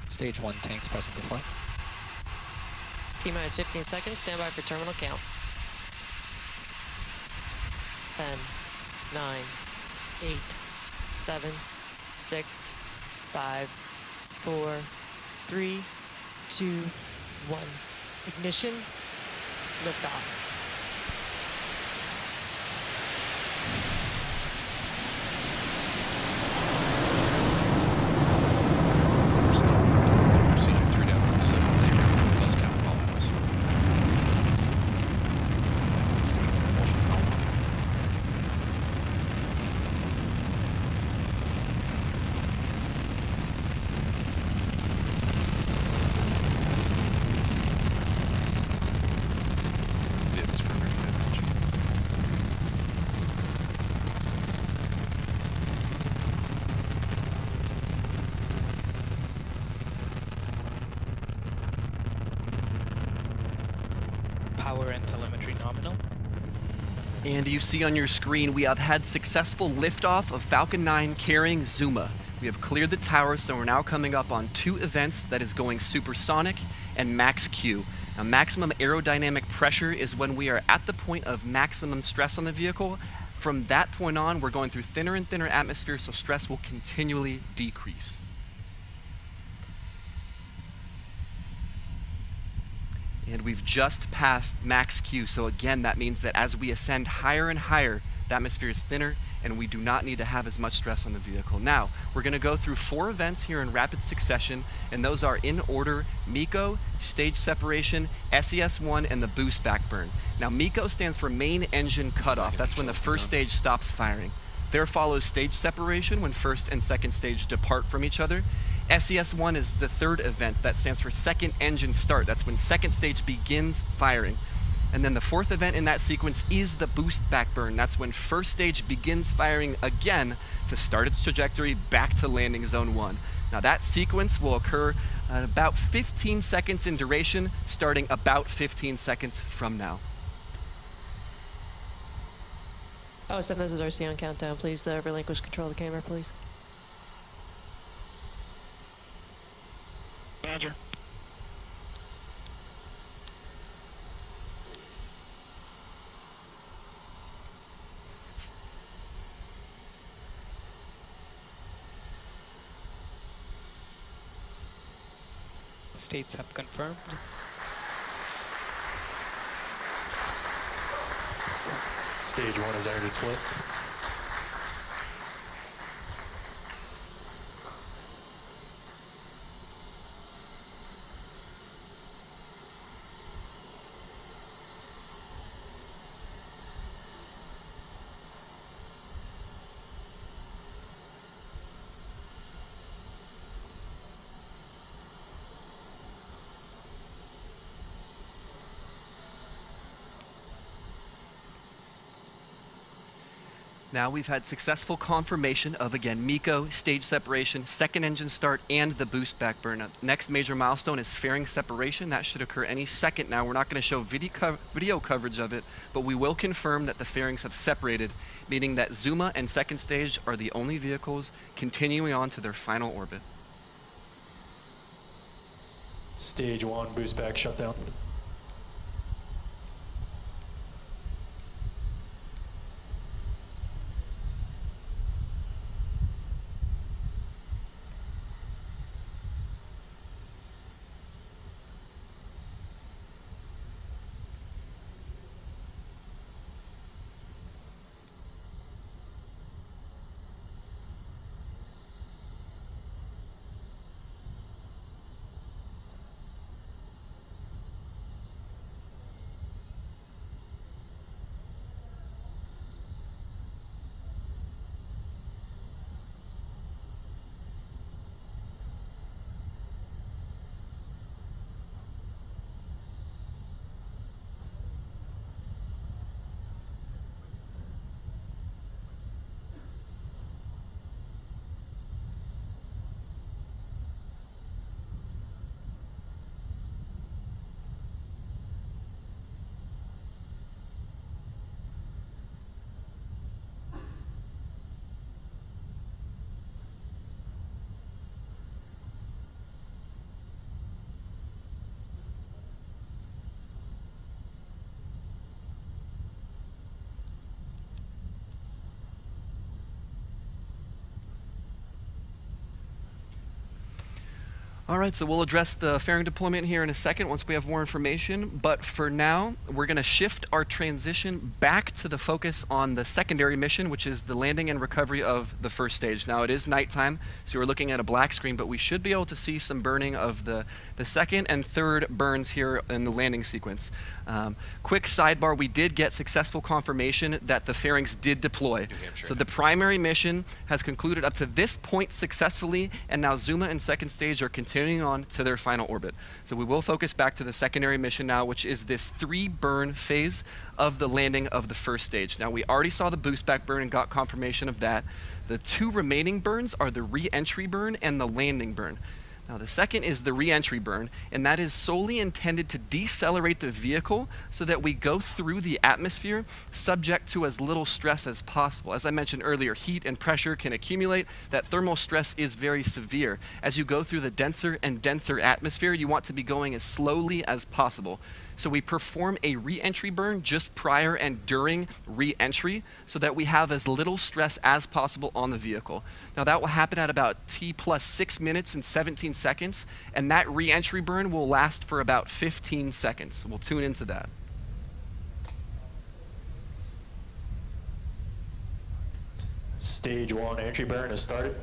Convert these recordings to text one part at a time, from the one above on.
Stage 1 tanks pressing for flight. T-minus 15 seconds, stand by for terminal count. 10, 9, 8, 7, 6, 5, 4, 3, 2, 1. Ignition, liftoff. Power and telemetry nominal. And you see on your screen, we have had successful liftoff of Falcon 9 carrying Zuma. We have cleared the tower, so we're now coming up on 2 events that is going supersonic and max Q. Now, maximum aerodynamic pressure is when we are at the point of maximum stress on the vehicle. From that point on, we're going through thinner and thinner atmosphere, so stress will continually decrease. And we've just passed max Q, so again, that means that as we ascend higher and higher, the atmosphere is thinner, and we do not need to have as much stress on the vehicle. Now, we're going to go through 4 events here in rapid succession, and those are in order: MECO, stage separation, SES-1, and the boost backburn. Now, MECO stands for main engine cutoff. That's when the first stage stops firing. There follows stage separation, when first and second stage depart from each other. SES-1 is the 3rd event. That stands for second engine start. That's when second stage begins firing. And then the 4th event in that sequence is the boost backburn. That's when first stage begins firing again to start its trajectory back to landing zone 1. Now, that sequence will occur at about 15 seconds in duration, starting about 15 seconds from now. Oh, 7, this is RC on countdown. Please, relinquish control of the camera, please. Roger. States have confirmed. Stage 1 has entered its flight. Now we've had successful confirmation of, again, MECO, stage separation, second engine start, and the boost backburn. Next major milestone is fairing separation. That should occur any second now. We're not going to show video coverage of it, but we will confirm that the fairings have separated, meaning that Zuma and second stage are the only vehicles continuing on to their final orbit. Stage 1 boost back shutdown. All right, so we'll address the fairing deployment here in a second once we have more information. But for now, we're going to shift our transition back to the focus on the secondary mission, which is the landing and recovery of the first stage. Now, it is nighttime, so we're looking at a black screen, but we should be able to see some burning of the second and third burns here in the landing sequence. Quick sidebar, we did get successful confirmation that the fairings did deploy. So the primary mission has concluded up to this point successfully, and now Zuma and second stage are continuing on to their final orbit. So we will focus back to the secondary mission now, which is this 3 burn phase of the landing of the first stage. Now, we already saw the boost back burn and got confirmation of that. The 2 remaining burns are the re-entry burn and the landing burn. Now, the second is the re-entry burn, and that is solely intended to decelerate the vehicle so that we go through the atmosphere subject to as little stress as possible. As I mentioned earlier, heat and pressure can accumulate. That thermal stress is very severe. As you go through the denser and denser atmosphere, you want to be going as slowly as possible. So we perform a re-entry burn just prior and during re-entry so that we have as little stress as possible on the vehicle. Now, that will happen at about T plus 6 minutes and 17 seconds, and that re-entry burn will last for about 15 seconds. So we'll tune into that. Stage 1 entry burn has started.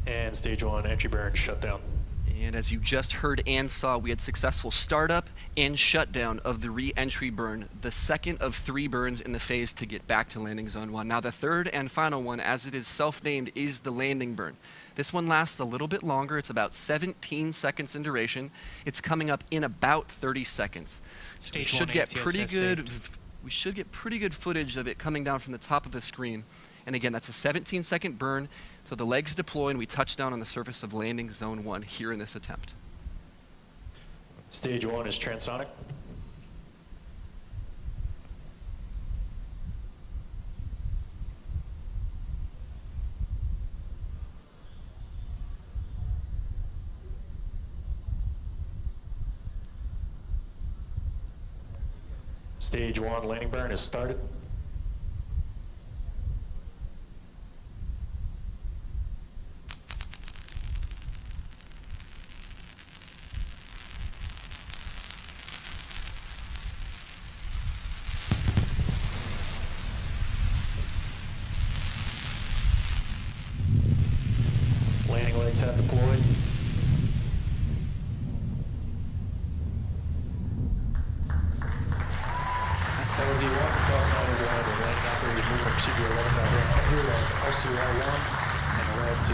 And stage 1 entry burn shut down. And as you just heard and saw, we had successful startup and shutdown of the re-entry burn, the second of 3 burns in the phase to get back to landing zone 1. Now, the third and final one, as it is self-named, is the landing burn. This one lasts a little bit longer. It's about 17 seconds in duration. It's coming up in about 30 seconds. We should get pretty good footage of it coming down from the top of the screen. And again, that's a 17-second burn. So the legs deploy and we touch down on the surface of landing zone 1 here in this attempt. Stage 1 is transonic. Stage 1 landing burn is started. Landing legs have deployed. LZ1, Falcon is landed. Landing operators move from procedure 11.100 on RCR1 and red 2.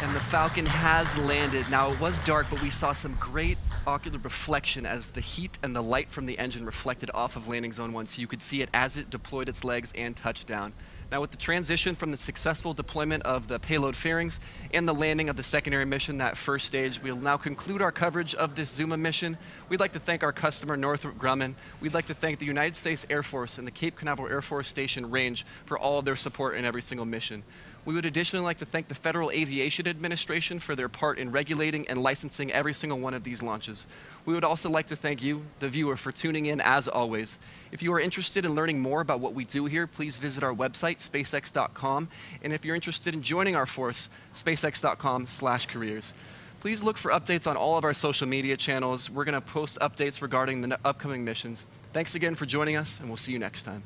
And the Falcon has landed. Now, it was dark, but we saw some great ocular reflection as the heat and the light from the engine reflected off of landing zone 1, so you could see it as it deployed its legs and touched down. Now, with the transition from the successful deployment of the payload fairings and the landing of the secondary mission, that first stage, we'll now conclude our coverage of this Zuma mission. We'd like to thank our customer, Northrop Grumman. We'd like to thank the United States Air Force and the Cape Canaveral Air Force Station Range for all of their support in every single mission. We would additionally like to thank the Federal Aviation Administration for their part in regulating and licensing every single one of these launches. We would also like to thank you, the viewer, for tuning in as always. If you are interested in learning more about what we do here, please visit our website, SpaceX.com. And if you're interested in joining our force, SpaceX.com/careers. Please look for updates on all of our social media channels. We're going to post updates regarding the upcoming missions. Thanks again for joining us, and we'll see you next time.